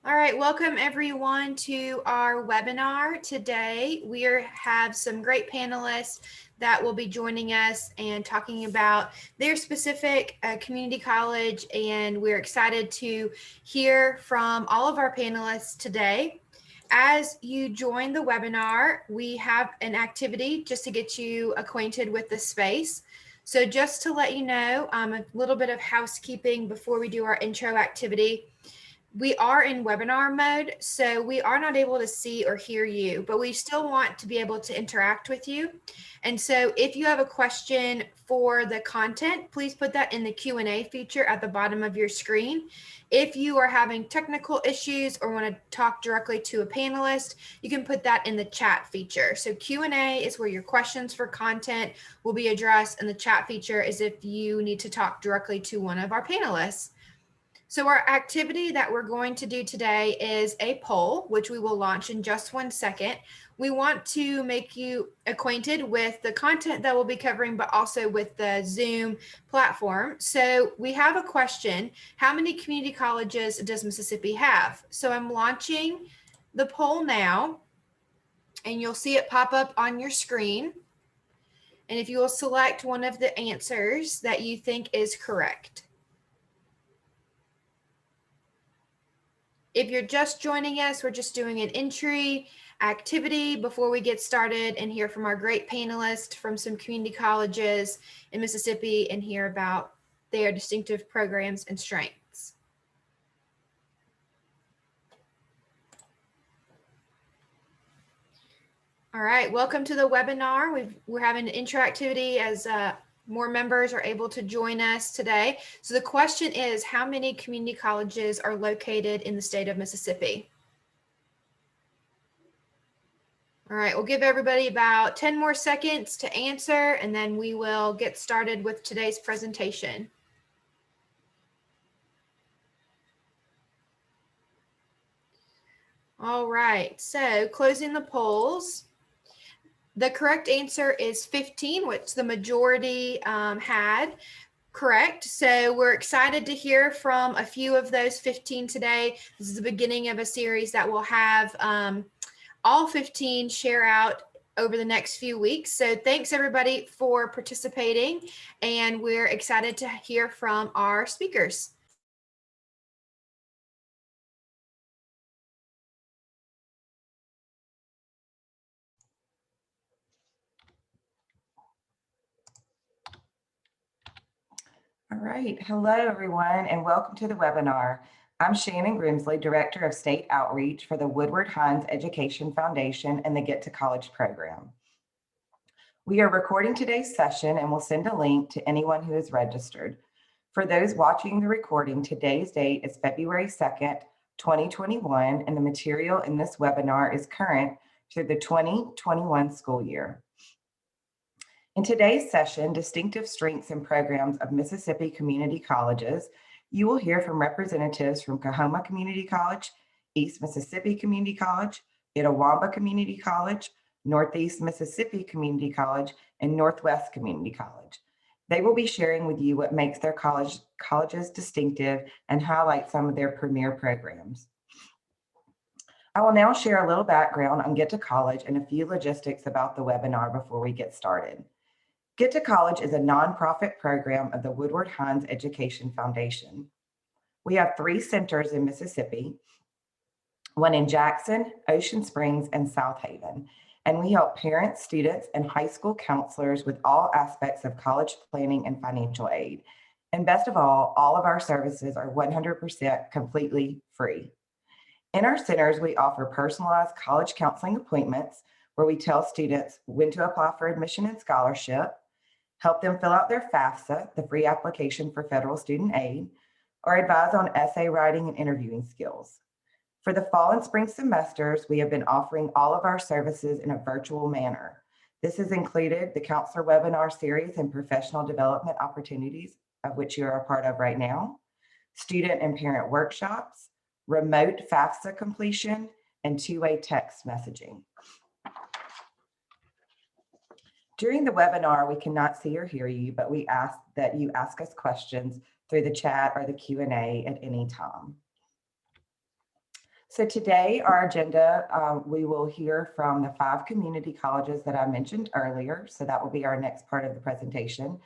All right, welcome everyone to our webinar. Today we have some great panelists that will be joining us and talking about their specific community college, and we're excited to hear from all of our panelists today. As you join the webinar, we have an activity just to get you acquainted with the space. So just to let you know, a little bit of housekeeping before we do our intro activity. We are in webinar mode, so we are not able to see or hear you, but we still want to be able to interact with you. And so if you have a question for the content, please put that in the Q&A feature at the bottom of your screen. If you are having technical issues or want to talk directly to a panelist, you can put that in the chat feature. So Q&A is where your questions for content will be addressed, and the chat feature is if you need to talk directly to one of our panelists. So our activity that we're going to do today is a poll, which we will launch in just 1 second. We want to make you acquainted with the content that we'll be covering, but also with the Zoom platform. So we have a question: how many community colleges does Mississippi have? So I'm launching the poll now, and you'll see it pop up on your screen. And if you will select one of the answers that you think is correct. If you're just joining us, we're just doing an entry activity before we get started and hear from our great panelists from some community colleges in Mississippi and hear about their distinctive programs and strengths. All right, welcome to the webinar. We're having an intro activity as more members are able to join us today. So the question is, how many community colleges are located in the state of Mississippi? All right, we'll give everybody about 10 more seconds to answer, and then we will get started with today's presentation. All right, so closing the polls. The correct answer is 15, which the majority had correct. So we're excited to hear from a few of those 15 today. This is the beginning of a series that will have all 15 share out over the next few weeks. So thanks everybody for participating, and we're excited to hear from our speakers. All right, hello everyone, and welcome to the webinar. I'm Shannon Grimsley, Director of State Outreach for the Woodward Hines Education Foundation and the Get to College program. We are recording today's session and will send a link to anyone who is registered. For those watching the recording, today's date is February 2nd, 2021, and the material in this webinar is current through the 2021 school year. In today's session, Distinctive Strengths and Programs of Mississippi Community Colleges, you will hear from representatives from Coahoma Community College, East Mississippi Community College, Itawamba Community College, Northeast Mississippi Community College, and Northwest Community College. They will be sharing with you what makes their colleges distinctive and highlight some of their premier programs. I will now share a little background on Get to College and a few logistics about the webinar before we get started. Get to College is a nonprofit program of the Woodward Hines Education Foundation. We have 3 centers in Mississippi, one in Jackson, Ocean Springs, and South Haven, and we help parents, students, and high school counselors with all aspects of college planning and financial aid. And best of all of our services are 100% completely free. In our centers, we offer personalized college counseling appointments where we tell students when to apply for admission and scholarship, help them fill out their FAFSA, the free application for federal student aid, or advise on essay writing and interviewing skills. For the fall and spring semesters, we have been offering all of our services in a virtual manner. This has included the counselor webinar series and professional development opportunities, of which you are a part of right now, student and parent workshops, remote FAFSA completion, and two-way text messaging. During the webinar, we cannot see or hear you, but we ask that you ask us questions through the chat or the Q&A at any time. So today, our agenda, we will hear from the 5 community colleges that I mentioned earlier. So that will be our next part of the presentation.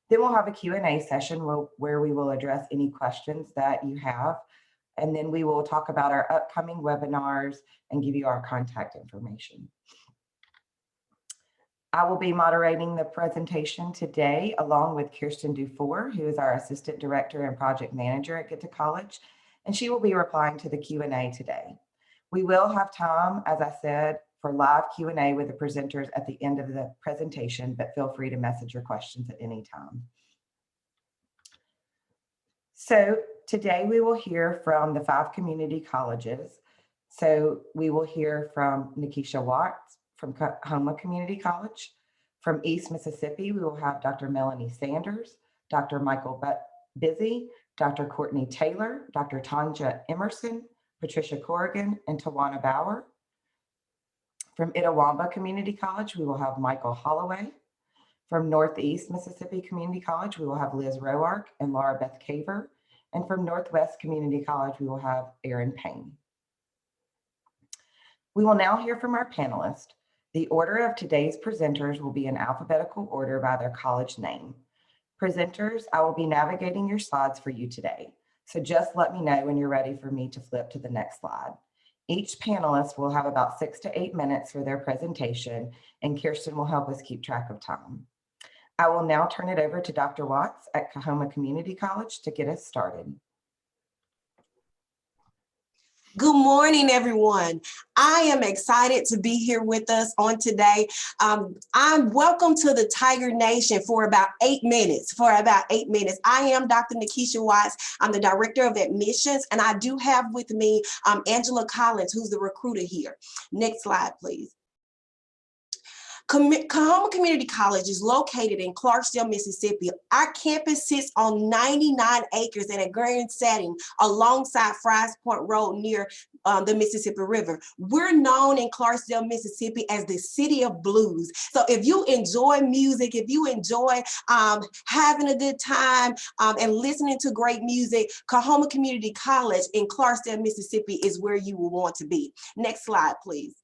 Then we'll have a Q&A session where we will address any questions that you have. And then we will talk about our upcoming webinars and give you our contact information. I will be moderating the presentation today along with Kirsten Dufour, who is our Assistant Director and Project Manager at Get to College, and she will be replying to the Q&A today. We will have time, as I said, for live Q&A with the presenters at the end of the presentation, but feel free to message your questions at any time. So today we will hear from the 5 community colleges. So we will hear from Nikisha Watts from Coahoma Community College. From East Mississippi, we will have Dr. Melanie Sanders, Dr. Michael Busby, Dr. Courtney Taylor, Dr. Tonsha Emerson, Patricia Corrigan, and Tawana Bauer. From Itawamba Community College, we will have Michael Holloway. From Northeast Mississippi Community College, we will have Liz Roark and LBCAVER. And from Northwest Community College, we will have Aaron Payne. We will now hear from our panelists. The order of today's presenters will be in alphabetical order by their college name. Presenters, I will be navigating your slides for you today. So just let me know when you're ready for me to flip to the next slide. Each panelist will have about 6 to 8 minutes for their presentation, and Kirsten will help us keep track of time. I will now turn it over to Dr. Watts at Coahoma Community College to get us started. Good morning, everyone. I am excited to be here with us on today. I'm welcome to the Tiger Nation for about 8 minutes. I am Dr. Nikisha Watts. I'm the Director of Admissions, and I do have with me Angela Collins, who's the recruiter here. Next slide, please. Coahoma Community College is located in Clarksdale, Mississippi. Our campus sits on 99 acres in a green setting alongside Fry's Point Road near the Mississippi River. We're known in Clarksdale, Mississippi as the city of blues. So if you enjoy music, if you enjoy having a good time and listening to great music, Coahoma Community College in Clarksdale, Mississippi is where you will want to be. Next slide, please.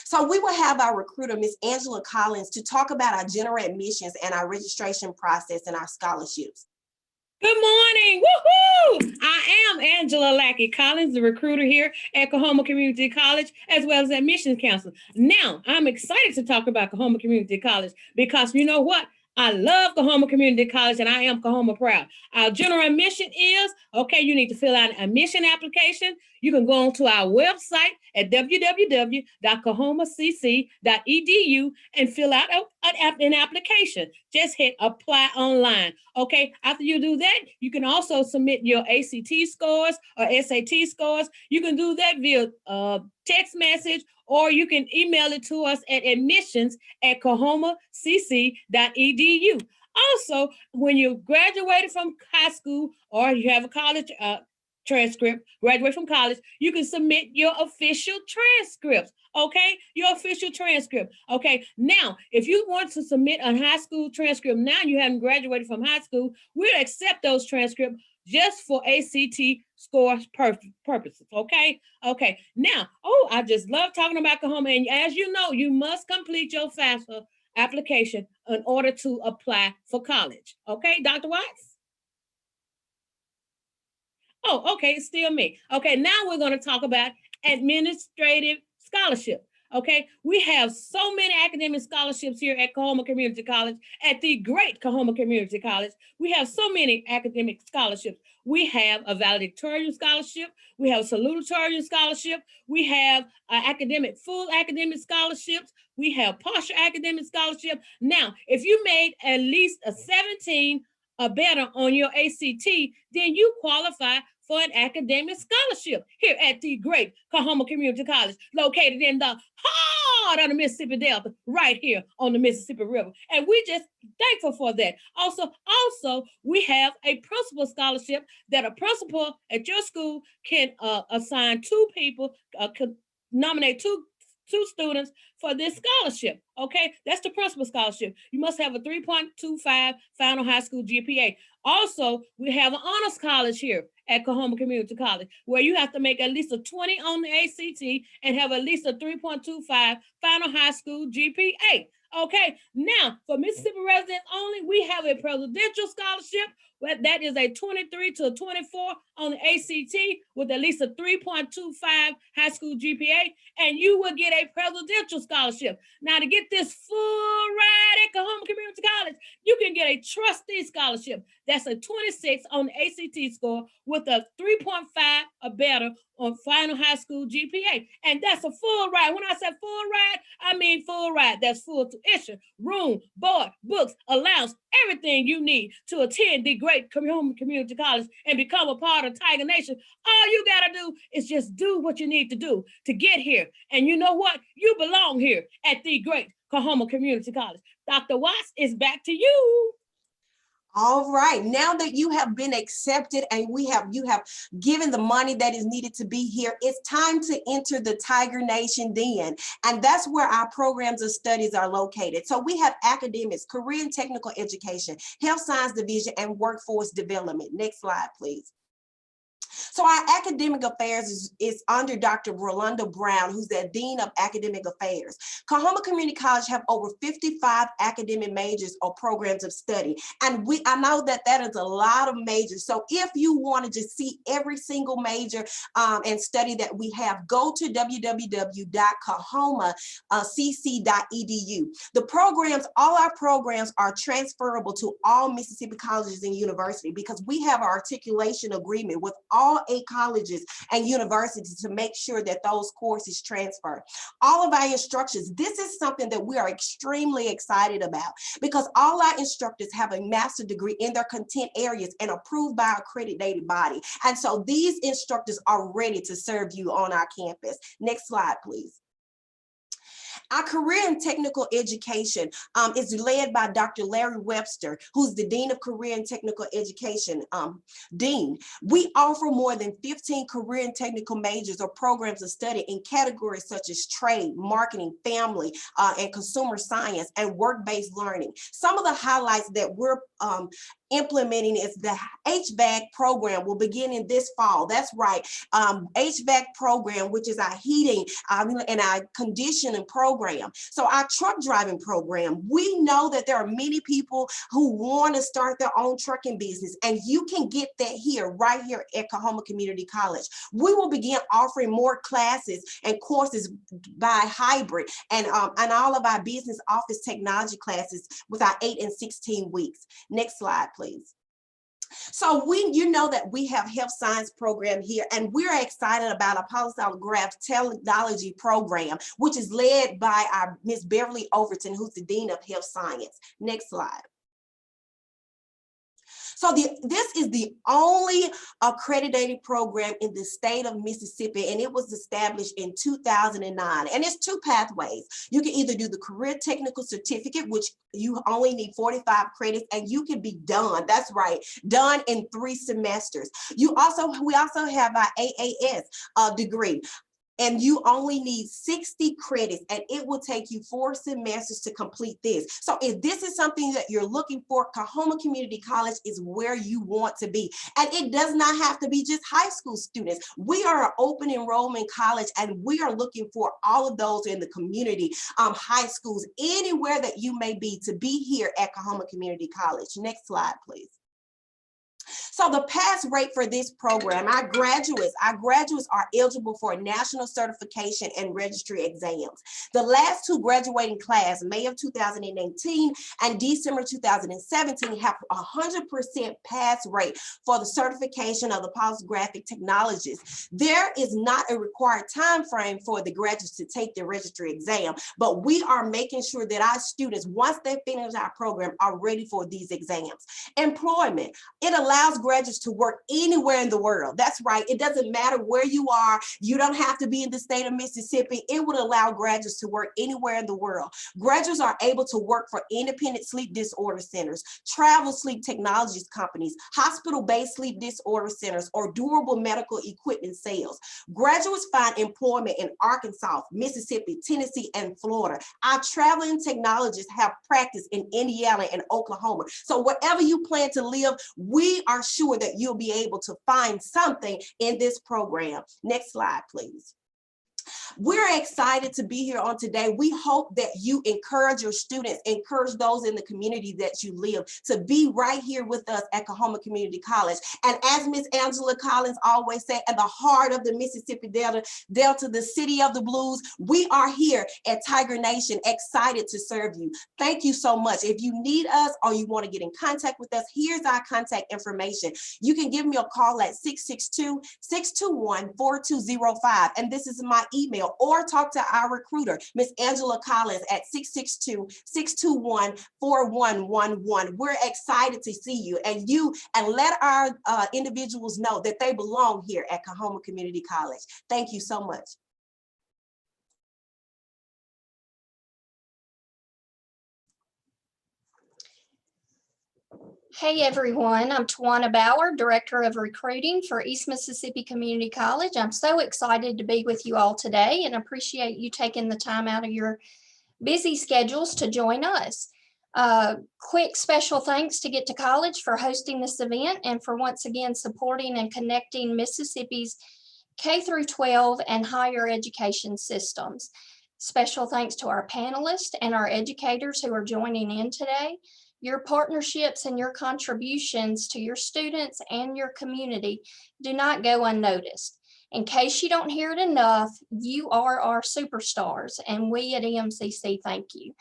So we will have our recruiter, Ms. Angela Collins, to talk about our general admissions and our registration process and our scholarships. Good morning, woohoo! I am Angela Lackey Collins, the recruiter here at Coahoma Community College, as well as admissions counselor. Now, I'm excited to talk about Coahoma Community College because you know what? I love Coahoma Community College and I am Coahoma proud. Our general admission is, okay, you need to fill out an admission application. You can go onto our website at www.coahomacc.edu and fill out an application. Just hit apply online. Okay, after you do that, you can also submit your ACT scores or SAT scores. You can do that via text message, or you can email it to us at admissions@coahomacc.edu. Also, when you graduated from high school or you have a college transcript, graduate from college, you can submit your official transcripts, okay? Your official transcript, okay? Now, if you want to submit a high school transcript, now you haven't graduated from high school, we'll accept those transcripts just for ACT scores purposes, okay? Okay, now, I just love talking about Coahoma, and as you know, you must complete your FAFSA application in order to apply for college, okay, Dr. Watts? Oh, okay, it's still me. Okay, now we're going to talk about administrative scholarship. Okay, we have so many academic scholarships here at Coahoma Community College, at the great Coahoma Community College. We have so many academic scholarships. We have a valedictorian scholarship. We have a salutatorian scholarship. We have full academic scholarships. We have partial academic scholarship. Now, if you made at least a 17 or better on your ACT, then you qualify for an academic scholarship here at the great Coahoma Community College, located in the heart of the Mississippi Delta, right here on the Mississippi River. And we just thankful for that. Also, we have a principal scholarship that a principal at your school can assign 2 people, can nominate two students for this scholarship. Okay, that's the principal scholarship. You must have a 3.25 final high school GPA. Also, we have an honors college here at Coahoma Community College, where you have to make at least a 20 on the ACT and have at least a 3.25 final high school GPA. Okay, now for Mississippi residents only, we have a presidential scholarship. That is a 23 to 24 on the ACT with at least a 3.25 high school GPA, and you will get a presidential scholarship. Now, to get this full ride at Coahoma Community College, you can get a trustee scholarship. That's a 26 on the ACT score with a 3.5 or better on final high school GPA. And that's a full ride. When I say full ride, I mean full ride. That's full tuition, room, board, books, allowance, everything you need to attend the great Coahoma Community College and become a part of Tiger Nation. All you gotta do is just do what you need to do to get here. And you know what? You belong here at the great Coahoma Community College. Dr. Watts, it's back to you. All right, now that you have been accepted and you have given the money that is needed to be here, it's time to enter the Tiger Nation Den. And that's where our programs of studies are located. So we have academics, career and technical education, health science division, and workforce development. Next slide, please. So our academic affairs is under Dr. Rolando Brown, who's the Dean of Academic Affairs. Coahoma Community College have over 55 academic majors or programs of study. And I know that is a lot of majors. So if you want to just see every single major and study that we have, go to www.coahomacc.edu. The programs, all our programs are transferable to all Mississippi colleges and universities because we have an articulation agreement with all 8 colleges and universities to make sure that those courses transfer. All of our instructors, this is something that we are extremely excited about because all our instructors have a master's degree in their content areas and approved by an accredited body. And so these instructors are ready to serve you on our campus. Next slide, please. Our career and technical education is led by Dr. Larry Webster, who's the Dean of Career and Technical Education. Dean, we offer more than 15 career and technical majors or programs of study in categories such as trade, marketing, family, and consumer science, and work-based learning. Some of the highlights that we're implementing is the HVAC program will begin in this fall. That's right, HVAC program, which is our heating and our conditioning program. So our truck driving program, we know that there are many people who want to start their own trucking business, and you can get that right here at Coahoma Community College. We will begin offering more classes and courses by hybrid and all of our business office technology classes with our 8 and 16 weeks. Next slide, please. So you know that we have health science program here, and we're excited about a polygraph technology program, which is led by our Miss Beverly Overton, who's the Dean of Health Science. Next slide. So this is the only accredited program in the state of Mississippi, and it was established in 2009. And it's 2 pathways. You can either do the Career Technical Certificate, which you only need 45 credits, and you can be done. That's right, done in 3 semesters. We also have our AAS degree. And you only need 60 credits, and it will take you 4 semesters to complete this. So if this is something that you're looking for, Coahoma Community College is where you want to be. And it does not have to be just high school students. We are an open enrollment college, and we are looking for all of those in the community, high schools, anywhere that you may be, to be here at Coahoma Community College. Next slide, please. So the pass rate for this program, our graduates are eligible for national certification and registry exams. The last 2 graduating class, May of 2018 and December 2017, have 100% pass rate for the certification of the polygraphic technologists. There is not a required time frame for the graduates to take the registry exam, but we are making sure that our students, once they finish our program, are ready for these exams. Employment, it allows allows graduates to work anywhere in the world. That's right. It doesn't matter where you are. You don't have to be in the state of Mississippi. It would allow graduates to work anywhere in the world. Graduates are able to work for independent sleep disorder centers, travel sleep technologies companies, hospital-based sleep disorder centers, or durable medical equipment sales. Graduates find employment in Arkansas, Mississippi, Tennessee, and Florida. Our traveling technologists have practice in Indiana and Oklahoma. So wherever you plan to live, we are sure that you'll be able to find something in this program. Next slide, please. We're excited to be here on today. We hope that you encourage your students, encourage those in the community that you live to be right here with us at Coahoma Community College. And as Miss Angela Collins always said, at the heart of the Mississippi Delta, the city of the blues, we are here at Tiger Nation, excited to serve you. Thank you so much. If you need us or you want to get in contact with us, here's our contact information. You can give me a call at 662-621-4205. And this is my email, or talk to our recruiter, Miss Angela Collins, at 662-621-4111. We're excited to see you and let our individuals know that they belong here at Coahoma Community College. Thank you so much. Hey everyone, I'm Tawana Bauer, Director of Recruiting for East Mississippi Community College. I'm so excited to be with you all today and appreciate you taking the time out of your busy schedules to join us. Quick special thanks to Get to College for hosting this event and for once again supporting and connecting Mississippi's K-12 and higher education systems. Special thanks to our panelists and our educators who are joining in today. Your partnerships and your contributions to your students and your community do not go unnoticed. In case you don't hear it enough, you are our superstars, and we at EMCC thank you.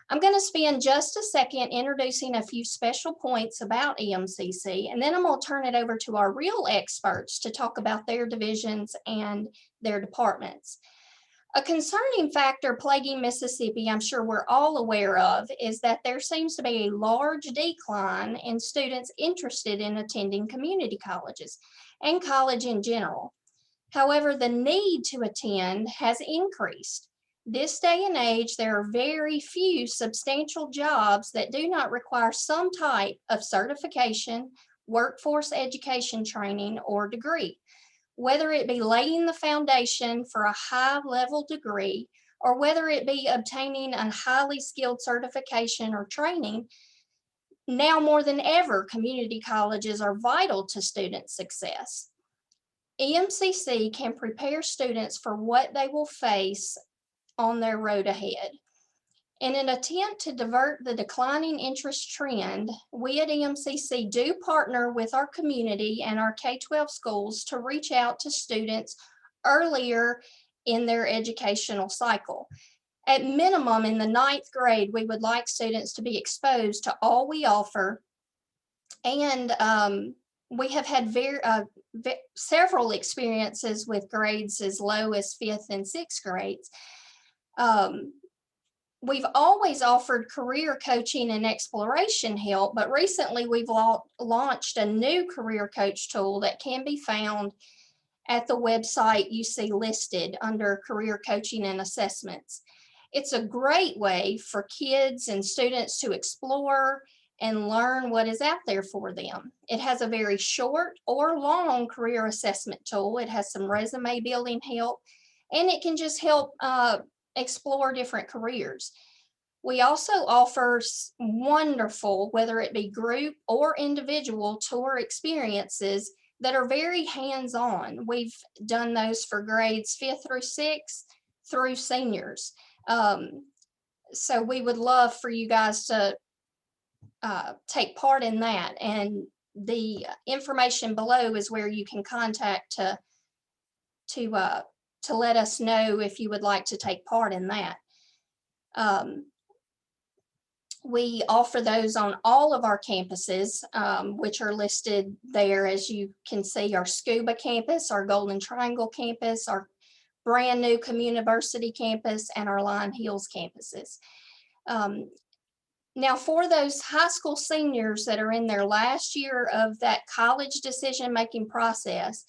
I'm going to spend just a second introducing a few special points about EMCC, and then I'm going to turn it over to our real experts to talk about their divisions and their departments. A concerning factor plaguing Mississippi, I'm sure we're all aware of, is that there seems to be a large decline in students interested in attending community colleges and college in general. However, the need to attend has increased. This day and age, there are very few substantial jobs that do not require some type of certification, workforce education training, or degree. Whether it be laying the foundation for a high-level degree or whether it be obtaining a highly skilled certification or training, now more than ever, community colleges are vital to student success. EMCC can prepare students for what they will face on their road ahead. In an attempt to divert the declining interest trend, we at EMCC do partner with our community and our K-12 schools to reach out to students earlier in their educational cycle. At minimum, in the 9th grade, we would like students to be exposed to all we offer, and we have had several experiences with grades as low as 5th and 6th grades. We've always offered career coaching and exploration help, but recently we've launched a new career coach tool that can be found at the website you see listed under career coaching and assessments. It's a great way for kids and students to explore and learn what is out there for them. It has a very short or long career assessment tool. It has some resume building help, and it can just help explore different careers. We also offer wonderful, whether it be group or individual tour experiences that are very hands-on. We've done those for grades 5th through 6th through seniors. So we would love for you guys to take part in that. And the information below is where you can contact to let us know if you would like to take part in that. We offer those on all of our campuses, which are listed there. As you can see, our Scuba campus, our Golden Triangle campus, our brand new Communiversity campus, and our Lion Hills campuses. Now, for those high school seniors that are in their last year of that college decision-making process,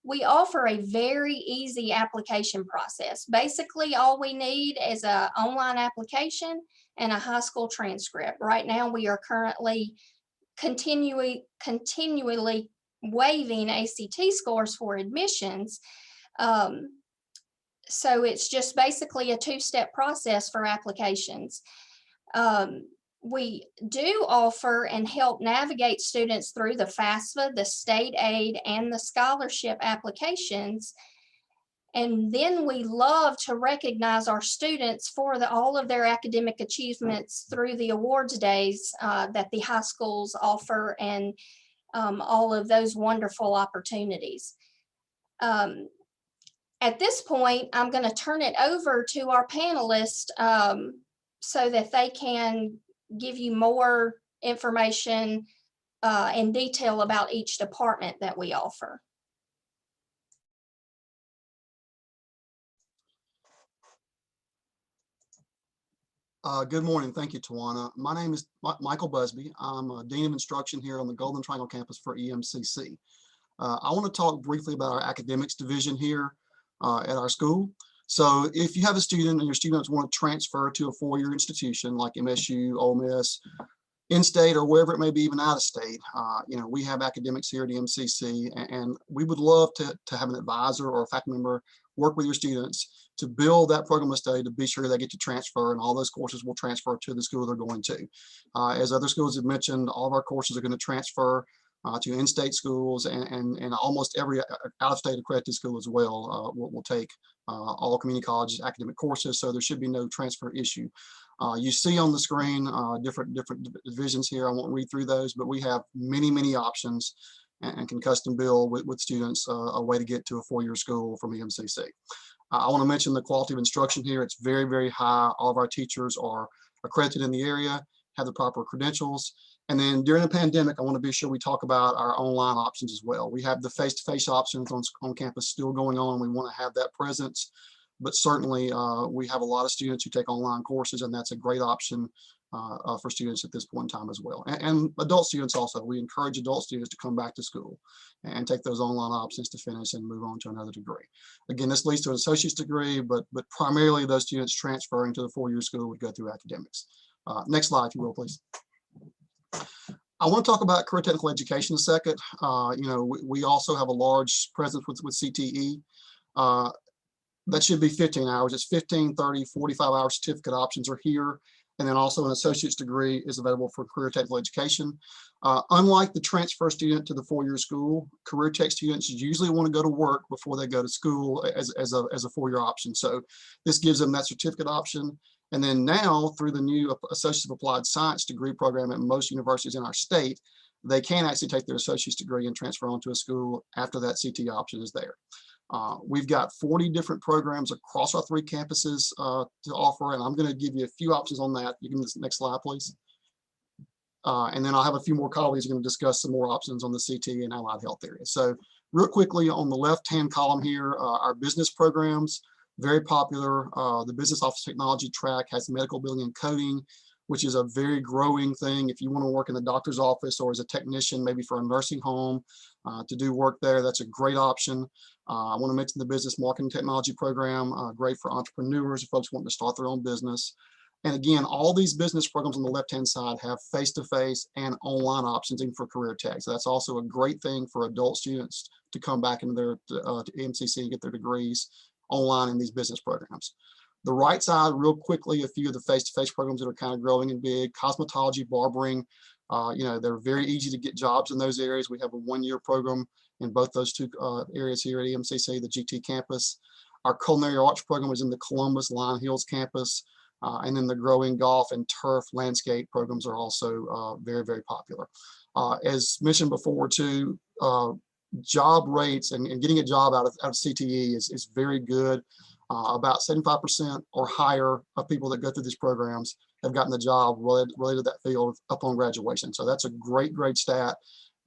we offer a very easy application process. Basically, all we need is an online application and a high school transcript. Right now, we are currently continually waiving ACT scores for admissions. So it's just basically a two-step process for applications. We do offer and help navigate students through the FAFSA, the state aid, and the scholarship applications. And then we love to recognize our students for all of their academic achievements through the awards days that the high schools offer, and all of those wonderful opportunities. At this point, I'm going to turn it over to our panelists so that they can give you more information in detail about each department that we offer. Good morning. Thank you, Tawana. My name is Michael Busby. I'm a Dean of Instruction here on the Golden Triangle campus for NEMCC. I want to talk briefly about our academics division here at our school. So if you have a student and your students want to transfer to a four-year institution like MSU, Ole Miss, in-state, or wherever it may be, even out of state, we have academics here at NEMCC, and we would love to have an advisor or a faculty member work with your students to build that program of study to be sure they get to transfer, and all those courses will transfer to the school they're going to. As other schools have mentioned, all of our courses are going to transfer to in-state schools, and almost every out-of-state accredited school as well will take all community colleges academic courses, so there should be no transfer issue. You see on the screen different divisions here. I won't read through those, but we have many options and can custom build with students a way to get to a four-year school from NEMCC. I want to mention the quality of instruction here. It's very high. All of our teachers are accredited in the area, have the proper credentials. And then during the pandemic, I want to be sure we talk about our online options as well. We have the face-to-face options on campus still going on. We want to have that presence, but certainly we have a lot of students who take online courses, and that's a great option for students at this point in time as well. And adult students also. We encourage adult students to come back to school and take those online options to finish and move on to another degree. Again, this leads to an associate's degree, but primarily those students transferring to the four-year school would go through academics. Next slide, if you will, please. I want to talk about CareerTechnical Education a second. We also have a large presence with CTE. That should be 15 hours. It's 15, 30, 45-hour certificate options are here. And then also an associate's degree is available for CareerTechnical Education. Unlike the transfer student to the four-year school, career tech students usually want to go to work before they go to school as a four-year option. So this gives them that certificate option. And then now, through the new Associate of Applied Science degree program at most universities in our state, they can actually take their associate's degree and transfer on to a school after that CT option is there. We've got 40 different programs across our 3 campuses to offer, and I'm going to give you a few options on that. You can next slide, please. And then I'll have a few more colleagues who are going to discuss some more options on the CT and allied health area. So real quickly on the left-hand column here, our business programs, very popular. The Business Office Technology track has medical billing and coding, which is a very growing thing. If you want to work in the doctor's office or as a technician, maybe for a nursing home to do work there, that's a great option. I want to mention the Business Marketing Technology program, great for entrepreneurs, folks wanting to start their own business. And again, all these business programs on the left-hand side have face-to-face and online options even for career tech. So that's also a great thing for adult students to come back into their to NEMCC and get their degrees online in these business programs. The right side, real quickly, a few of the face-to-face programs that are kind of growing and big. Cosmetology, barbering, they're very easy to get jobs in those areas. We have a one-year program in both those 2 areas here at NEMCC, the GT campus. Our culinary arts program is in the Columbus Lion Hills campus. And then the growing golf and turf landscape programs are also very popular. As mentioned before too, job rates and getting a job out of CTE is very good. About 75% or higher of people that go through these programs have gotten the job related to that field upon graduation. So that's a great stat,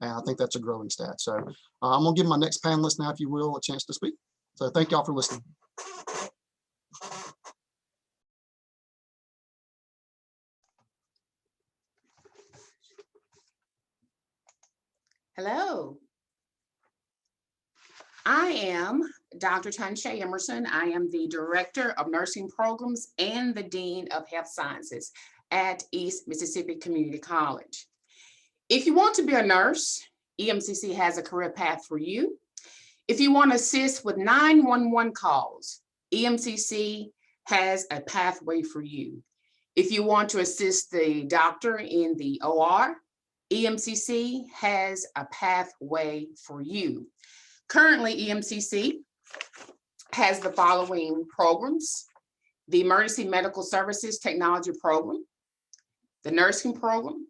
and I think that's a growing stat. So I'm gonna give my next panelist now, if you will, a chance to speak. So thank y'all for listening. Hello. I am Dr. Tonsha Emerson. I am the Director of Nursing Programs and the Dean of Health Sciences at East Mississippi Community College. If you want to be a nurse, EMCC has a career path for you. If you want to assist with 911 calls, EMCC has a pathway for you. If you want to assist the doctor in the OR, EMCC has a pathway for you. Currently, EMCC has the following programs: the Emergency Medical Services Technology Program, the Nursing Program,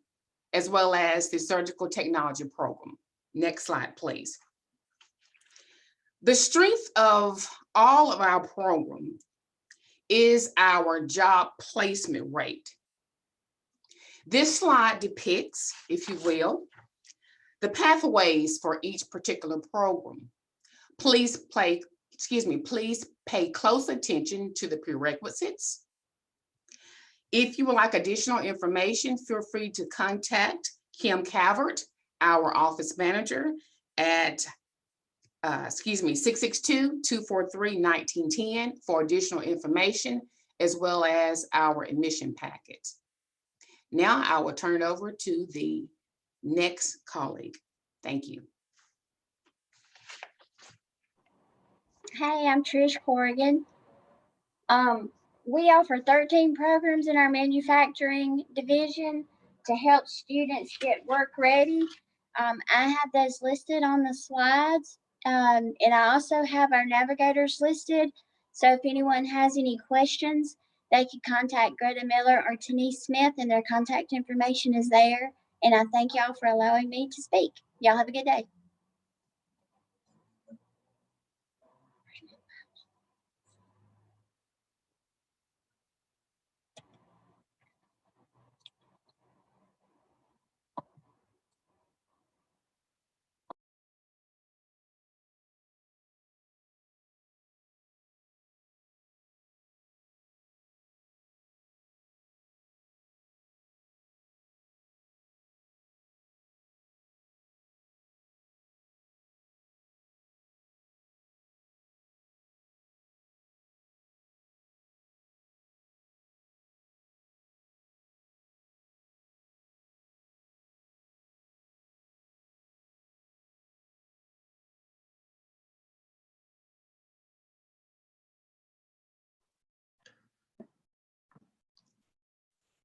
as well as the Surgical Technology Program. Next slide, please. The strength of all of our programs is our job placement rate. This slide depicts, if you will, the pathways for each particular program. Please pay close attention to the prerequisites. If you would like additional information, feel free to contact Kim Calvert, our office manager, at 662-243-1910 for additional information, as well as our admission packet. Now I will turn it over to the next colleague. Thank you. Hey, I'm Patricia Corrigan. We offer 13 programs in our manufacturing division to help students get work ready. I have those listed on the slides, and I also have our navigators listed. So if anyone has any questions, they can contact Greta Miller or Denise Smith, and their contact information is there. And I thank y'all for allowing me to speak. Y'all have a good day.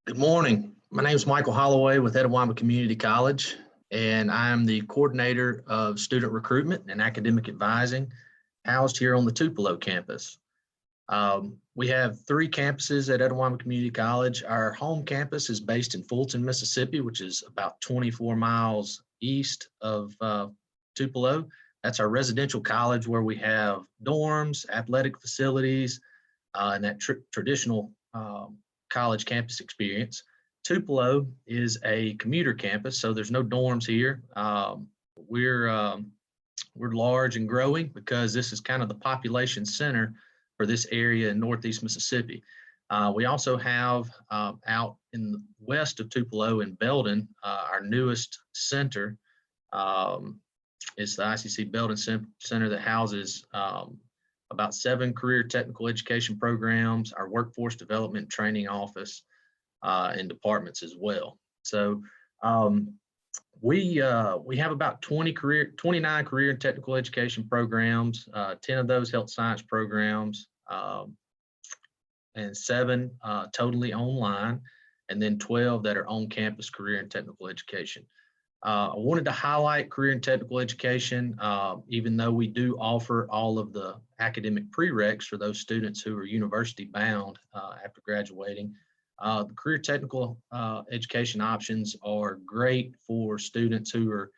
Good morning. My name is Michael Holloway with Etowah Community College, and I am the coordinator of student recruitment and academic advising housed here on the Tupelo campus. We have 3 campuses at Etowah Community College. Our home campus is based in Fulton, Mississippi, which is about 24 miles east of Tupelo. That's our residential college where we have dorms, athletic facilities, and that traditional college campus experience. Tupelo is a commuter campus, so there's no dorms here. We're large and growing because this is kind of the population center for this area in Northeast Mississippi. We also have out in the west of Tupelo in Belden, our newest center. It's the ICC Belden Center that houses about 7 career technical education programs, our workforce development training office, and departments as well. So we have about 29 career and technical education programs, 10 of those health science programs, and 7 totally online, and then 12 that are on campus career and technical education. I wanted to highlight career and technical education, even though we do offer all of the academic prereqs for those students who are university bound after graduating. The career technical education options are great for students who are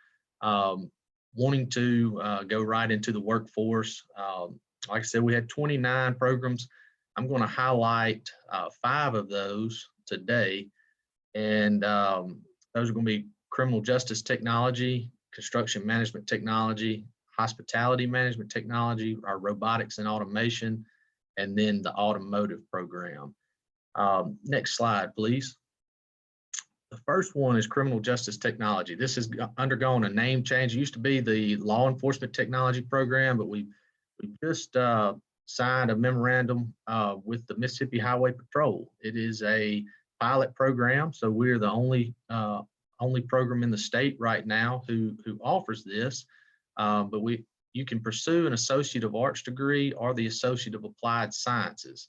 wanting to go right into the workforce. Like I said, we had 29 programs. I'm going to highlight 5 of those today, and those are going to be criminal justice technology, construction management technology, hospitality management technology, our robotics and automation, and then the automotive program. Next slide, please. The first one is criminal justice technology. This has undergone a name change. It used to be the law enforcement technology program, but we just signed a memorandum with the Mississippi Highway Patrol. It is a pilot program, so we're the only program in the state right now who offers this. But you can pursue an Associate of Arts degree or the Associate of Applied Sciences.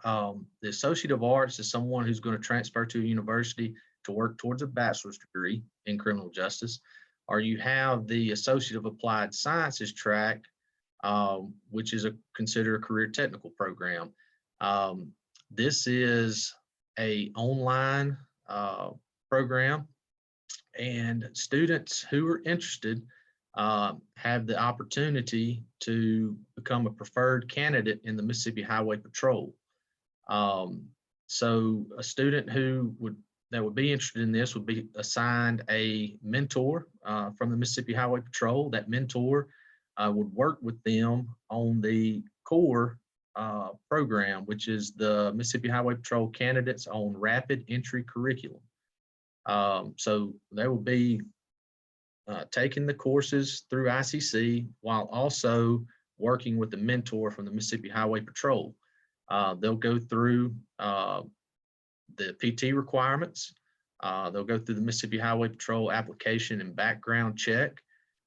The Associate of Arts is someone who's going to transfer to a university to work towards a bachelor's degree in criminal justice, or you have the Associate of Applied Sciences track, which is considered a career technical program. This is an online program, and students who are interested have the opportunity to become a preferred candidate in the Mississippi Highway Patrol. So a student that would be interested in this would be assigned a mentor from the Mississippi Highway Patrol. That mentor would work with them on the core program, which is the Mississippi Highway Patrol Candidates on Rapid Entry Curriculum. So they will be taking the courses through ICC while also working with the mentor from the Mississippi Highway Patrol. They'll go through the PT requirements. They'll go through the Mississippi Highway Patrol application and background check.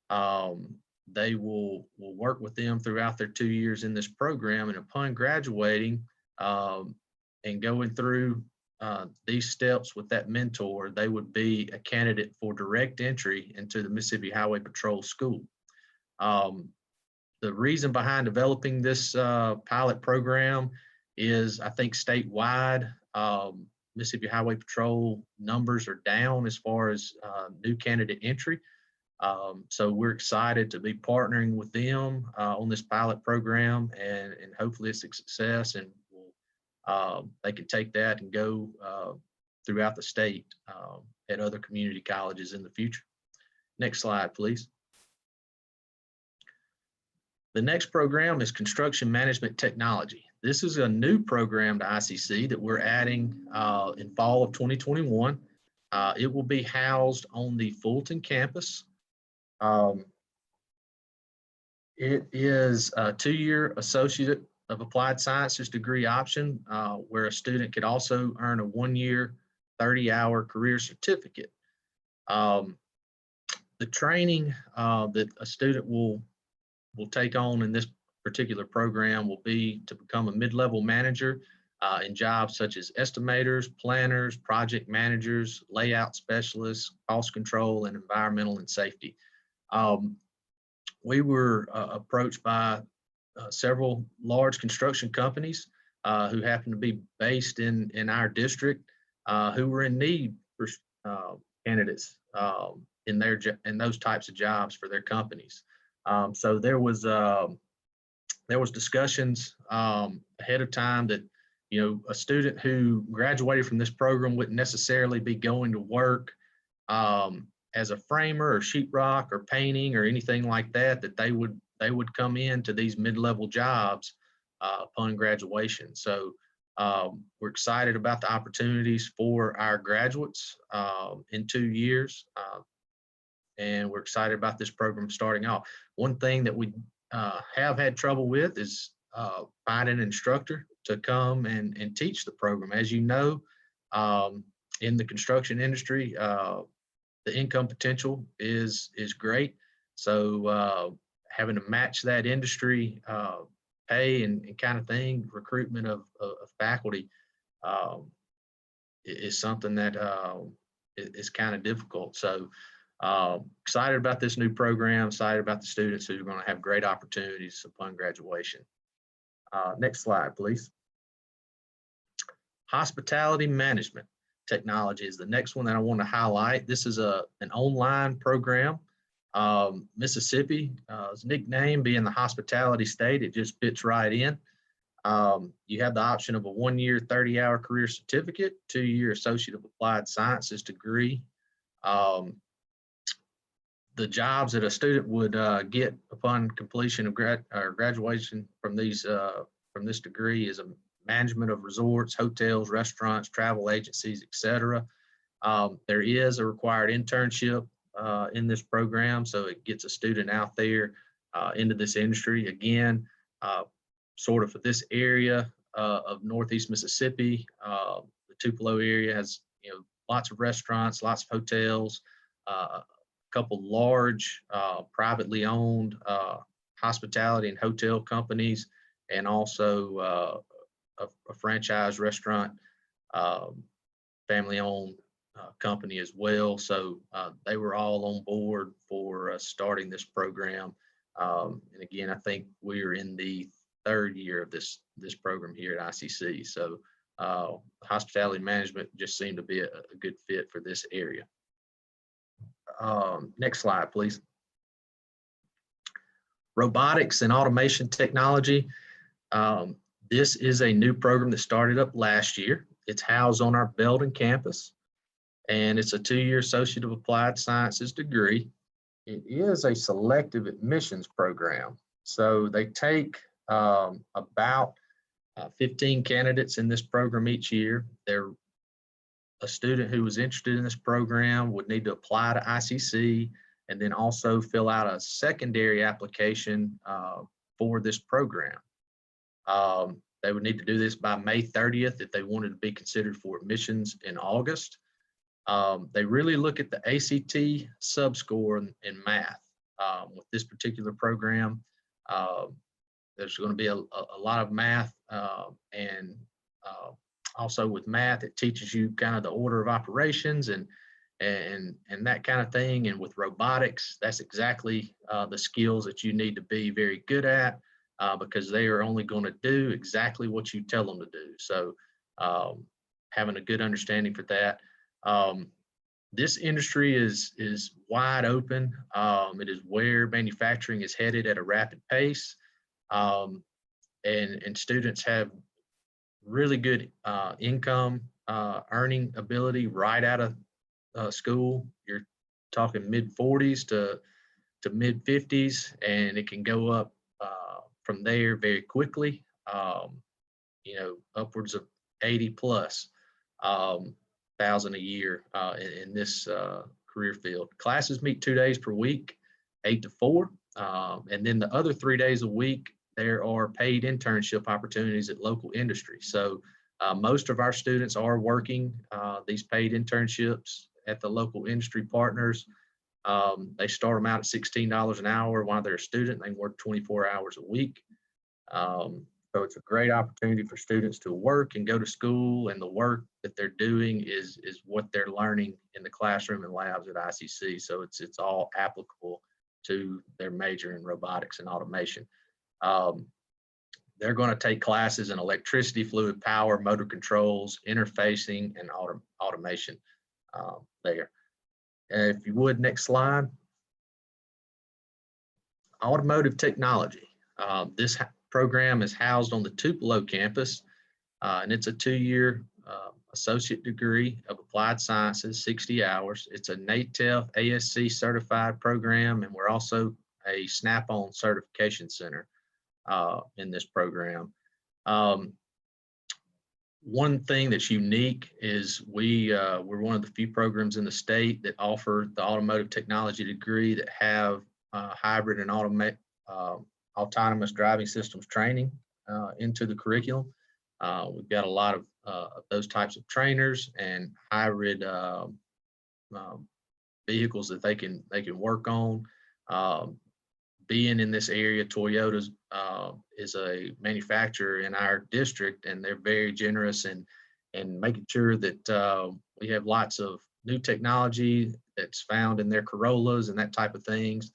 They will work with them throughout their 2 years in this program, and upon graduating and going through these steps with that mentor, they would be a candidate for direct entry into the Mississippi Highway Patrol School. The reason behind developing this pilot program is, I think, statewide, Mississippi Highway Patrol numbers are down as far as new candidate entry. So we're excited to be partnering with them on this pilot program, and hopefully it's a success, and they can take that and go throughout the state at other community colleges in the future. Next slide, please. The next program is Construction Management Technology. This is a new program to ICC that we're adding in fall of 2021. It will be housed on the Fulton campus. It is a 2-year Associate of Applied Sciences degree option, where a student could also earn a 1-year, 30-hour career certificate. The training that a student will take on in this particular program will be to become a mid-level manager in jobs such as estimators, planners, project managers, layout specialists, cost control, and environmental and safety. We were approached by several large construction companies who happen to be based in our district, who were in need for candidates in those types of jobs for their companies. So there was discussions ahead of time that, you know, a student who graduated from this program wouldn't necessarily be going to work as a framer or sheetrock or painting or anything like that, that they would come into these mid-level jobs upon graduation. So we're excited about the opportunities for our graduates in 2 years. And we're excited about this program starting off. One thing that we have had trouble with is finding an instructor to come and teach the program. As you know, in the construction industry, the income potential is great. So having to match that industry pay and kind of thing, recruitment of faculty is something that is kind of difficult. So excited about this new program, excited about the students who are going to have great opportunities upon graduation. Next slide, please. Hospitality Management Technology is the next one that I want to highlight. This is an online program. Mississippi, its nickname being the hospitality state, it just fits right in. You have the option of a 1-year, 30-hour career certificate, 2-year Associate of Applied Sciences degree. The jobs that a student would get upon completion of graduation from this degree is a management of resorts, hotels, restaurants, travel agencies, etc. There is a required internship in this program, so it gets a student out there into this industry. Again, sort of for this area of Northeast Mississippi, the Tupelo area has, lots of restaurants, lots of hotels, a couple large privately owned hospitality and hotel companies, and also a franchise restaurant, family-owned company as well. So they were all on board for starting this program. And again, I think we're in the third year of this program here at ICC. So hospitality management just seemed to be a good fit for this area. Next slide, please. Robotics and automation technology. This is a new program that started up last year. It's housed on our Belden campus, and it's a 2-year Associate of Applied Sciences degree. It is a selective admissions program. So they take about 15 candidates in this program each year. A student who was interested in this program would need to apply to ICC and then also fill out a secondary application for this program. They would need to do this by May 30th if they wanted to be considered for admissions in August. They really look at the ACT sub-score in math. With this particular program, there's going to be a lot of math, and also with math, it teaches you kind of the order of operations and that kind of thing. And with robotics, that's exactly the skills that you need to be very good at, because they are only going to do exactly what you tell them to do. So having a good understanding for that. This industry is wide open. It is where manufacturing is headed at a rapid pace, and students have really good income earning ability right out of school. You're talking mid 40s to mid 50s, and it can go up from there very quickly. Upwards of 80 plus thousand a year in this career field. Classes meet 2 days per week, 8 to 4, and then the other 3 days a week there are paid internship opportunities at local industry. So most of our students are working these paid internships at the local industry partners. They start them out at $16 an hour while they're a student. They work 24 hours a week. So it's a great opportunity for students to work and go to school, and the work that they're doing is what they're learning in the classroom and labs at ICC. So it's all applicable to their major in robotics and automation. They're going to take classes in electricity, fluid power, motor controls, interfacing, and automation there. And if you would, next slide. Automotive Technology. This program is housed on the Tupelo campus, and it's a 2-year associate degree of applied sciences, 60 hours. It's a NATEF ASC certified program, and we're also a Snap-on certification center in this program. One thing that's unique is we're one of the few programs in the state that offer the automotive technology degree that have hybrid and autonomous driving systems training into the curriculum. We've got a lot of those types of trainers and hybrid vehicles that they can work on. Being in this area, Toyota's is a manufacturer in our district, and they're very generous in making sure that we have lots of new technology that's found in their Corollas and that type of things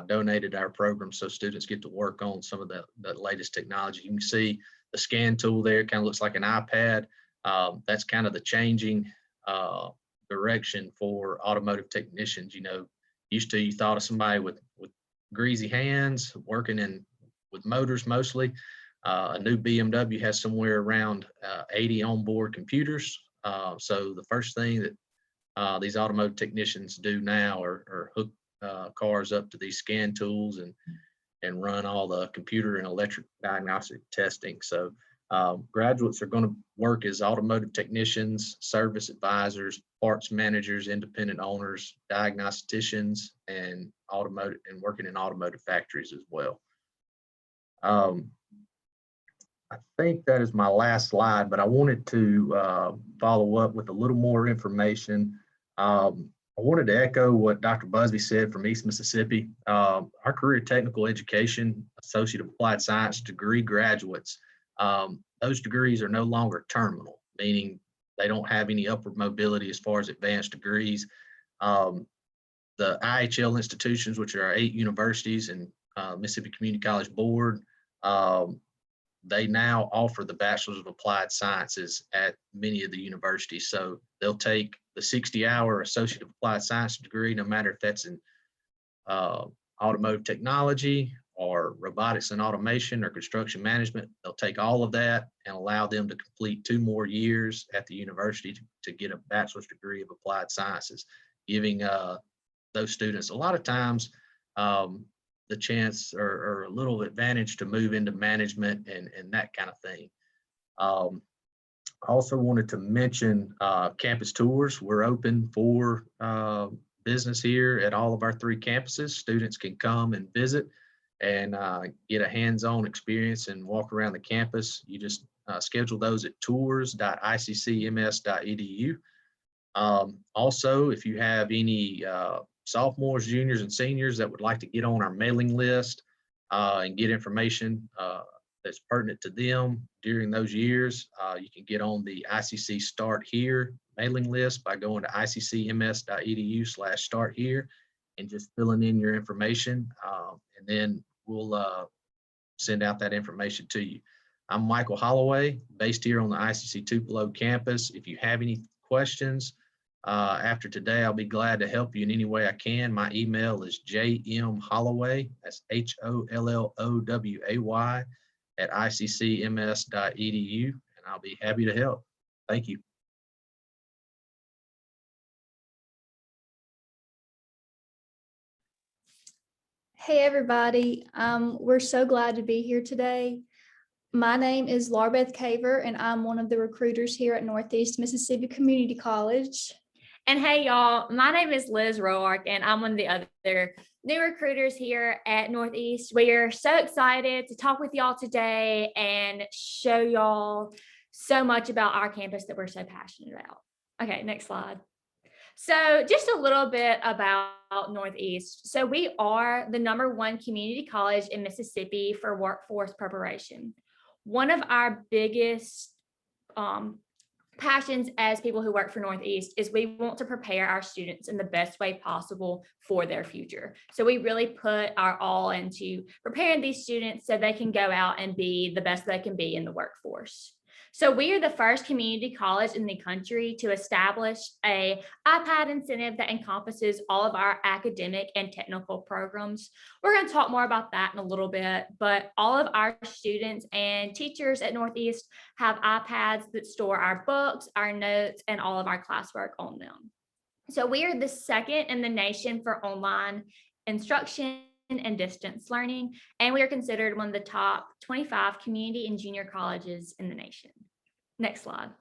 donated to our program, so students get to work on some of the latest technology. You can see the scan tool there, kind of looks like an iPad. That's kind of the changing direction for automotive technicians. Used to, you thought of somebody with greasy hands working with motors mostly. A new BMW has somewhere around 80 onboard computers. So the first thing that these automotive technicians do now are hook cars up to these scan tools and run all the computer and electric diagnostic testing. So Graduates are going to work as automotive technicians, service advisors, parts managers, independent owners, diagnosticians, and working in automotive factories as well. I think that is my last slide, but I wanted to follow up with a little more information. I wanted to echo what Dr. Busby said from East Mississippi. Our Career Technical Education Associate of Applied Science degree graduates, those degrees are no longer terminal, meaning they don't have any upward mobility as far as advanced degrees. The IHL institutions, which are our 8 universities and Mississippi Community College Board, they now offer the Bachelor's of Applied Sciences at many of the universities. So they'll take the 60-hour Associate of Applied Science degree, no matter if that's in Automotive Technology or Robotics and Automation or Construction Management. They'll take all of that and allow them to complete 2 more years at the university to get a bachelor's degree of Applied Sciences, giving those students a lot of times the chance or a little advantage to move into management and that kind of thing. I also wanted to mention campus tours. We're open for business here at all of our 3 campuses. Students can come and visit and get a hands-on experience and walk around the campus. You just schedule those at tours.iccms.edu. Also, if you have any sophomores, juniors, and seniors that would like to get on our mailing list and get information that's pertinent to them during those years, you can get on the ICC Start Here mailing list by going to iccms.edu/start here and just filling in your information, and then we'll send out that information to you. I'm Michael Holloway, based here on the ICC Tupelo campus. If you have any questions after today, I'll be glad to help you in any way I can. My email is jmholloway, that's HOLLOWAY, @iccms.edu, and I'll be happy to help. Thank you. Hey everybody, we're so glad to be here today. My name is LBCAVER and I'm one of the recruiters here at Northeast Mississippi Community College. And hey y'all, my name is Liz Roark and I'm one of the other new recruiters here at Northeast. We are so excited to talk with y'all today and show y'all so much about our campus that we're so passionate about. Okay, next slide. So just a little bit about Northeast. So we are the #1 community college in Mississippi for workforce preparation. One of our biggest passions as people who work for Northeast is we want to prepare our students in the best way possible for their future. So we really put our all into preparing these students so they can go out and be the best they can be in the workforce. So we are the first community college in the country to establish an iPad incentive that encompasses all of our academic and technical programs. We're going to talk more about that in a little bit, but all of our students and teachers at Northeast have iPads that store our books, our notes, and all of our classwork on them. So we are the second in the nation for online instruction and distance learning, and we are considered one of the top 25 community and junior colleges in the nation. Next slide.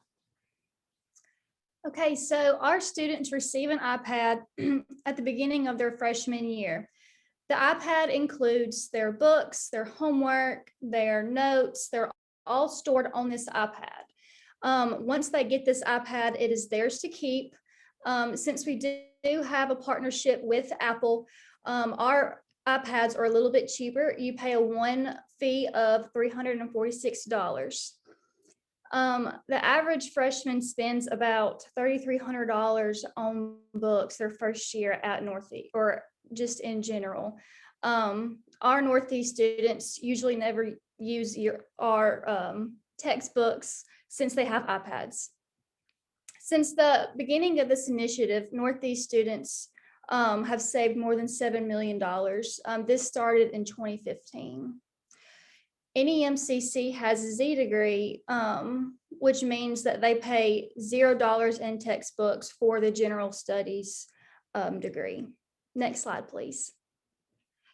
Okay, so our students receive an iPad at the beginning of their freshman year. The iPad includes their books, their homework, their notes. They're all stored on this iPad. Once they get this iPad, it is theirs to keep. Since we do have a partnership with Apple, our iPads are a little bit cheaper. You pay a one fee of $346. The average freshman spends about $3,300 on books their first year at Northeast, or just in general. Our Northeast students usually never use our textbooks since they have iPads. Since the beginning of this initiative, Northeast students have saved more than $7 million. This started in 2015. NEMCC has a Z degree, which means that they pay $0 in textbooks for the general studies degree. Next slide, please.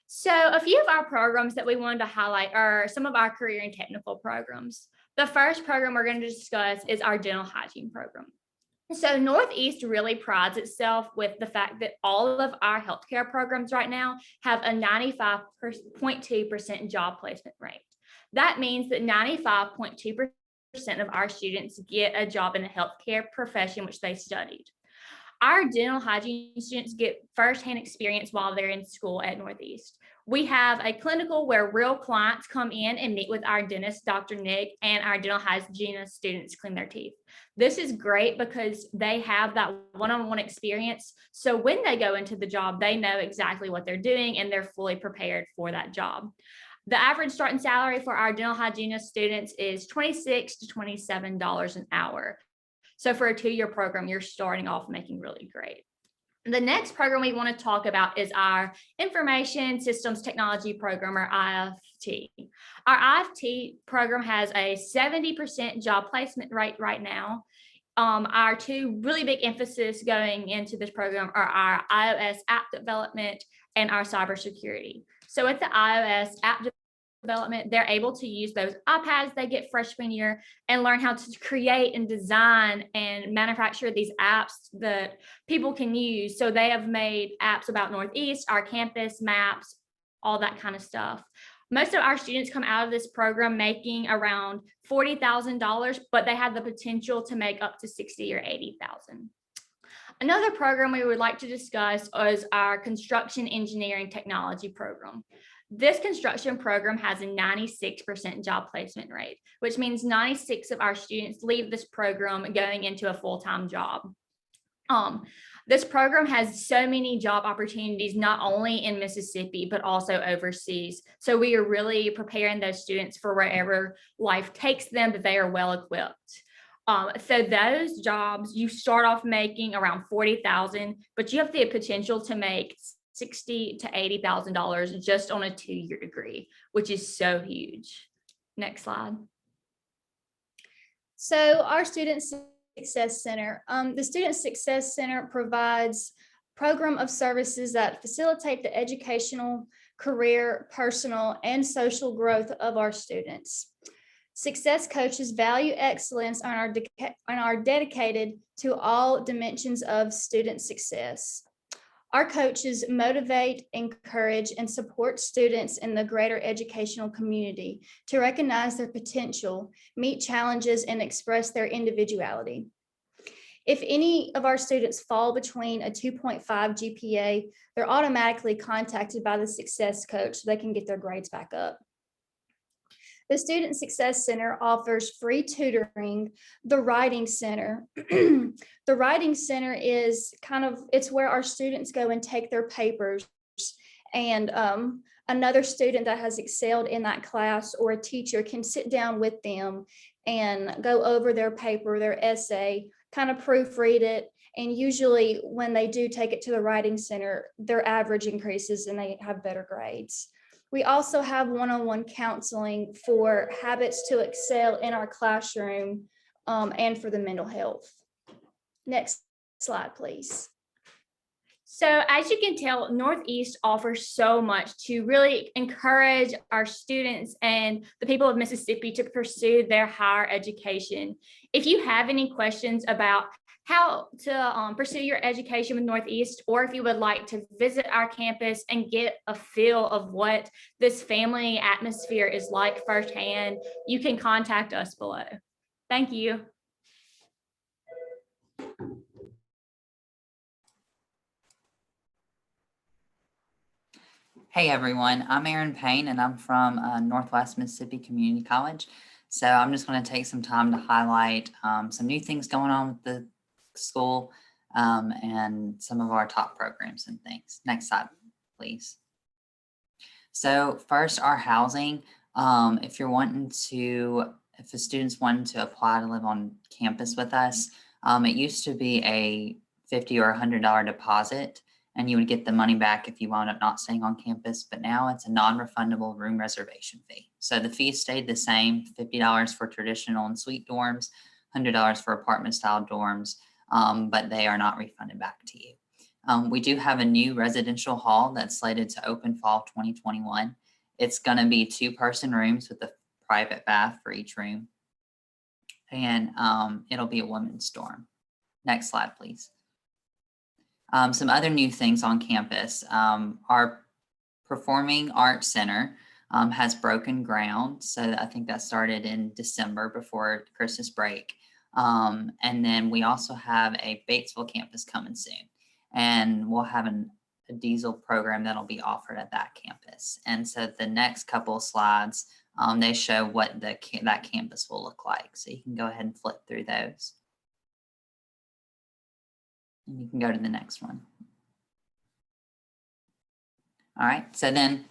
So a few of our programs that we wanted to highlight are some of our career and technical programs. The first program we're going to discuss is our dental hygiene program. So Northeast really prides itself with the fact that all of our healthcare programs right now have a 95.2% job placement rate. That means that 95.2% of our students get a job in a healthcare profession which they studied. Our dental hygiene students get firsthand experience while they're in school at Northeast. We have a clinical where real clients come in and meet with our dentist, Dr. Nick, and our dental hygienist students clean their teeth. This is great because they have that one-on-one experience. So when they go into the job, they know exactly what they're doing and they're fully prepared for that job. The average starting salary for our dental hygienist students is $26 to $27 an hour. So for a 2-year program, you're starting off making really great. The next program we want to talk about is our Information Systems Technology program, or IFT. Our IFT program has a 70% job placement rate right now. Our 2 really big emphasis going into this program are our iOS app development and our cybersecurity. So at the iOS app development, they're able to use those iPads they get freshman year and learn how to create and design and manufacture these apps that people can use. So they have made apps about Northeast, our campus, maps, all that kind of stuff. Most of our students come out of this program making around $40,000, but they have the potential to make up to $60,000 or $80,000. Another program we would like to discuss is our Construction Engineering Technology program. This construction program has a 96% job placement rate, which means 96 of our students leave this program going into a full-time job. This program has so many job opportunities, not only in Mississippi, but also overseas. So we are really preparing those students for wherever life takes them, that they are well equipped. So those jobs, you start off making around $40,000, but you have the potential to make $60,000 to $80,000 just on a 2-year degree, which is so huge. Next slide. So our Student Success Center, the Student Success Center provides program of services that facilitate the educational, career, personal, and social growth of our students. Success coaches value excellence and are dedicated to all dimensions of student success. Our coaches motivate, encourage, and support students in the greater educational community to recognize their potential, meet challenges, and express their individuality. If any of our students fall between a 2.5 GPA, they're automatically contacted by the Success Coach so they can get their grades back up. The Student Success Center offers free tutoring. The Writing Center. The Writing Center is it's where our students go and take their papers, and another student that has excelled in that class or a teacher can sit down with them and go over their paper, their essay, kind of proofread it. And usually when they do take it to the Writing Center, their average increases and they have better grades. We also have one-on-one counseling for habits to excel in our classroom and for the mental health. Next slide, please. So as you can tell, Northeast offers so much to really encourage our students and the people of Mississippi to pursue their higher education. If you have any questions about how to pursue your education with Northeast, or if you would like to visit our campus and get a feel of what this family atmosphere is like firsthand, you can contact us below. Thank you. Hey everyone, I'm Erin Payne and I'm from Northwest Mississippi Community College. So I'm just going to take some time to highlight some new things going on with the school and some of our top programs and things. Next slide, please. So first, our housing. If the students wanting to apply to live on campus with us, it used to be a $50 or $100 deposit, and you would get the money back if you wound up not staying on campus, but now it's a non-refundable room reservation fee. So the fee stayed the same, $50 for traditional and suite dorms, $100 for apartment style dorms, but they are not refunded back to you. We do have a new residential hall that's slated to open fall 2021. It's gonna be 2-person rooms with a private bath for each room. and it'll be a women's dorm. Next slide, please. Some other new things on campus. Our Performing Arts Center has broken ground. So I think that started in December before Christmas break. And then we also have a Batesville campus coming soon. And we'll have a diesel program that'll be offered at that campus. And so the next couple of slides, they show what that campus will look like. So you can go ahead and flip through those. And you can go to the next one. All right, so then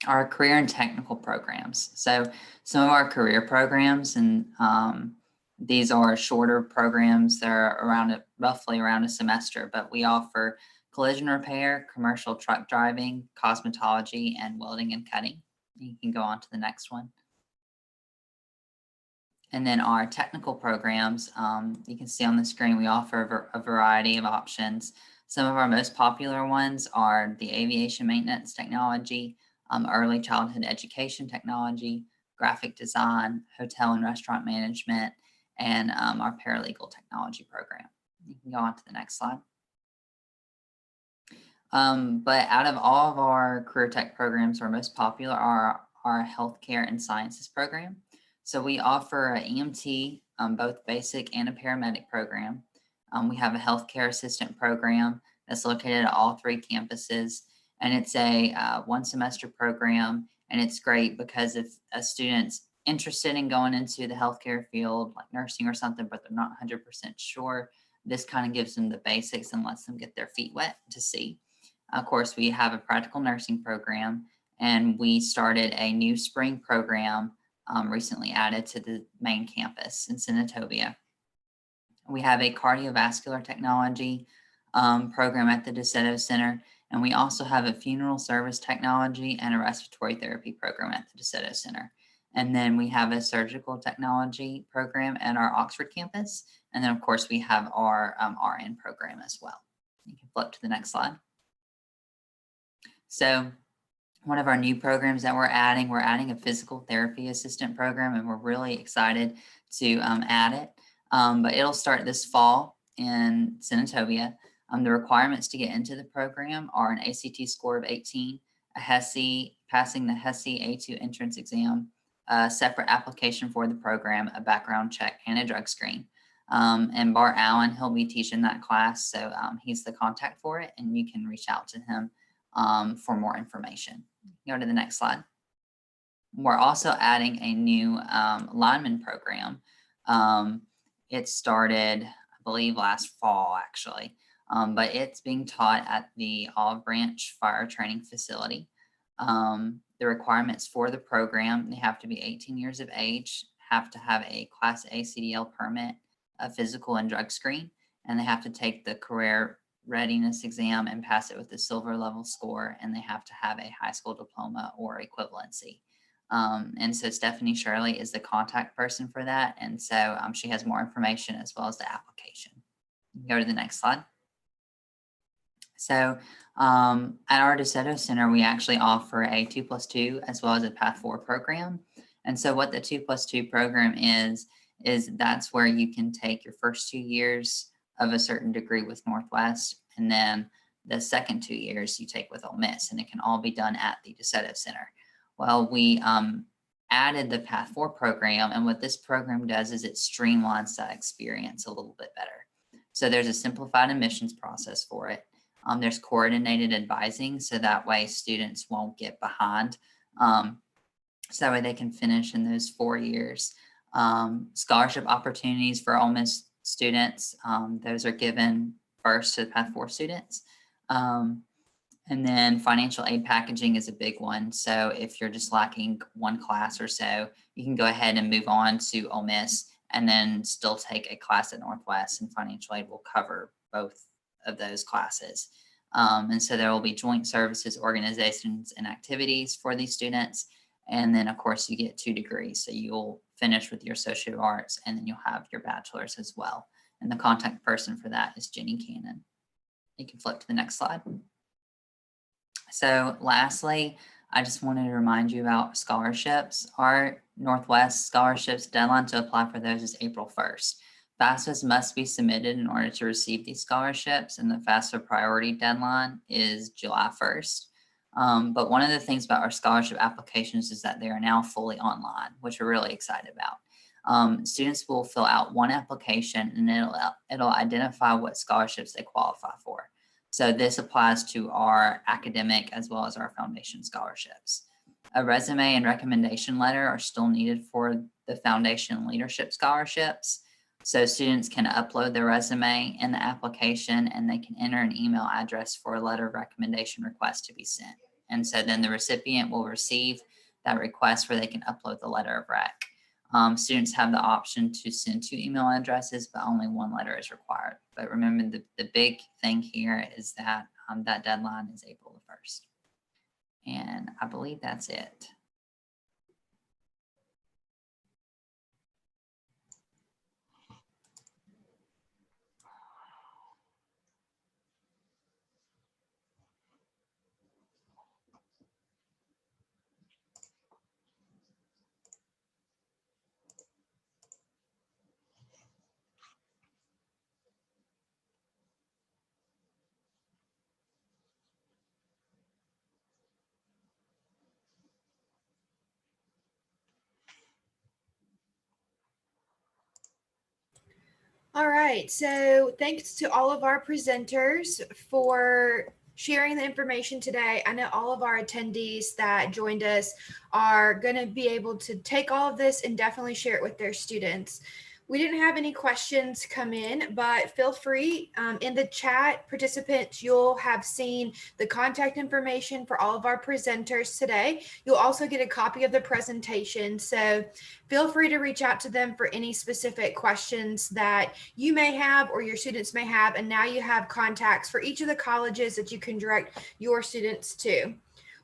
our career and technical programs. So some of our career programs, and these are shorter programs. They're roughly around a semester, but we offer collision repair, commercial truck driving, cosmetology, and welding and cutting. You can go on to the next one. And then our technical programs, you can see on the screen, we offer a variety of options. Some of our most popular ones are the aviation maintenance technology, early childhood education technology, graphic design, hotel and restaurant management, and our paralegal technology program. You can go on to the next slide. But out of all of our career tech programs, our most popular are our healthcare and sciences program. So we offer an EMT, both basic and a paramedic program. We have a healthcare assistant program that's located at all 3 campuses, and it's a 1 semester program. And it's great because if a student's interested in going into the healthcare field, like nursing or something, but they're not 100% sure, this kind of gives them the basics and lets them get their feet wet to see. Of course, we have a practical nursing program, and we started a new spring program recently added to the main campus in Senatobia. We have a cardiovascular technology program at the DeSoto Center, and we also have a funeral service technology and a respiratory therapy program at the DeSoto Center. And then we have a surgical technology program at our Oxford campus. And then, of course, we have our RN program as well. You can flip to the next slide. So one of our new programs that we're adding a physical therapy assistant program, and we're really excited to add it. But it'll start this fall in Senatobia. The requirements to get into the program are an ACT score of 18, a HESI, passing the HESI A2 entrance exam, a separate application for the program, a background check, and a drug screen. And Bart Allen, he'll be teaching that class, so he's the contact for it, and you can reach out to him for more information. Go to the next slide. We're also adding a new lineman program. It started, I believe, last fall, actually. But it's being taught at the Olive Branch Fire Training Facility. The requirements for the program, they have to be 18 years of age, have to have a Class A CDL permit, a physical and drug screen, and they have to take the career readiness exam and pass it with a silver level score, and they have to have a high school diploma or equivalency. And so Stephanie Shirley is the contact person for that, and so she has more information as well as the application. Go to the next slide. So at our DeSoto Center, we actually offer a 2+2 as well as a Path 4 program. And so what the 2+2 program is that's where you can take your first 2 years of a certain degree with Northwest, and then the second 2 years you take with Ole Miss, and it can all be done at the DeSoto Center. Well, we added the Path 4 program, and what this program does is it streamlines that experience a little bit better. So there's a simplified admissions process for it. There's coordinated advising, so that way students won't get behind. So that way they can finish in those 4 years. Scholarship opportunities for Ole Miss students, those are given first to the Path 4 students. And then financial aid packaging is a big one. So if you're just lacking one class or so, you can go ahead and move on to Ole Miss and then still take a class at Northwest, and financial aid will cover both of those classes. And so there will be joint services, organizations, and activities for these students. And then, of course, you get 2 degrees. So you'll finish with your Associate of Arts, and then you'll have your bachelor's as well. And the contact person for that is Jenny Cannon. You can flip to the next slide. So lastly, I just wanted to remind you about scholarships. Our Northwest scholarships deadline to apply for those is April 1st. FAFSAs must be submitted in order to receive these scholarships, and the FAFSA priority deadline is July 1st. But one of the things about our scholarship applications is that they are now fully online, which we're really excited about. Students will fill out one application and it'll identify what scholarships they qualify for. So this applies to our academic as well as our foundation scholarships. A resume and recommendation letter are still needed for the foundation leadership scholarships. So students can upload their resume in the application and they can enter an email address for a letter of recommendation request to be sent. And so then the recipient will receive that request where they can upload the letter of rec. Students have the option to send 2 email addresses, but only 1 letter is required. But remember, the big thing here is that that deadline is April the 1st. And I believe that's it. All right, so thanks to all of our presenters for sharing the information today. I know all of our attendees that joined us are going to be able to take all of this and definitely share it with their students. We didn't have any questions come in, but feel free in the chat, participants, you'll have seen the contact information for all of our presenters today. You'll also get a copy of the presentation. So feel free to reach out to them for any specific questions that you may have or your students may have. And now you have contacts for each of the colleges that you can direct your students to.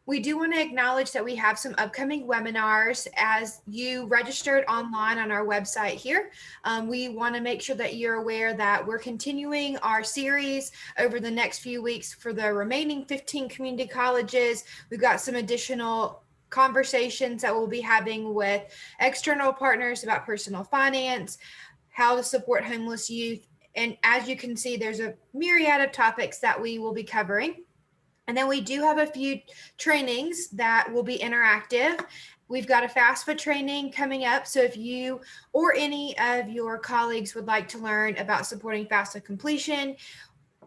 We do want to acknowledge that we have some upcoming webinars as you registered online on our website here. We want to make sure that you're aware that we're continuing our series over the next few weeks for the remaining 15 community colleges. We've got some additional conversations that we'll be having with external partners about personal finance, how to support homeless youth. And as you can see, there's a myriad of topics that we will be covering. And then we do have a few trainings that will be interactive. We've got a FAFSA training coming up. So if you or any of your colleagues would like to learn about supporting FAFSA completion,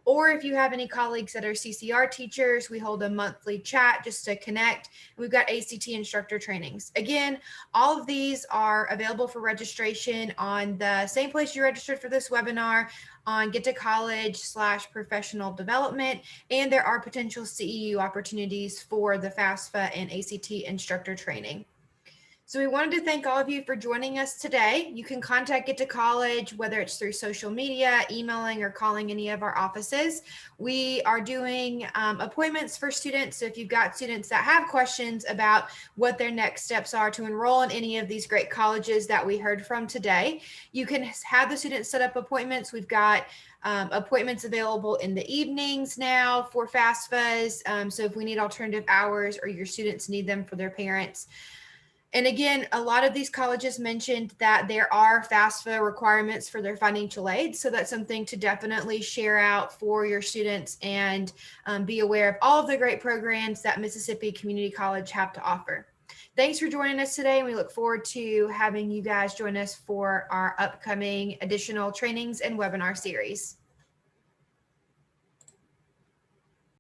or if you have any colleagues that are CCR teachers, we hold a monthly chat just to connect. We've got ACT instructor trainings. Again, all of these are available for registration on the same place you registered for this webinar, on Get to College/professional development, and there are potential CEU opportunities for the FAFSA and ACT instructor training. So we wanted to thank all of you for joining us today. You can contact Get to College, whether it's through social media, emailing, or calling any of our offices. We are doing appointments for students. So if you've got students that have questions about what their next steps are to enroll in any of these great colleges that we heard from today, you can have the students set up appointments. We've got appointments available in the evenings now for FAFSAs. So if we need alternative hours or your students need them for their parents. And again, a lot of these colleges mentioned that there are FAFSA requirements for their financial aid. So that's something to definitely share out for your students and be aware of all of the great programs that Mississippi Community College have to offer. Thanks for joining us today. And we look forward to having you guys join us for our upcoming additional trainings and webinar series.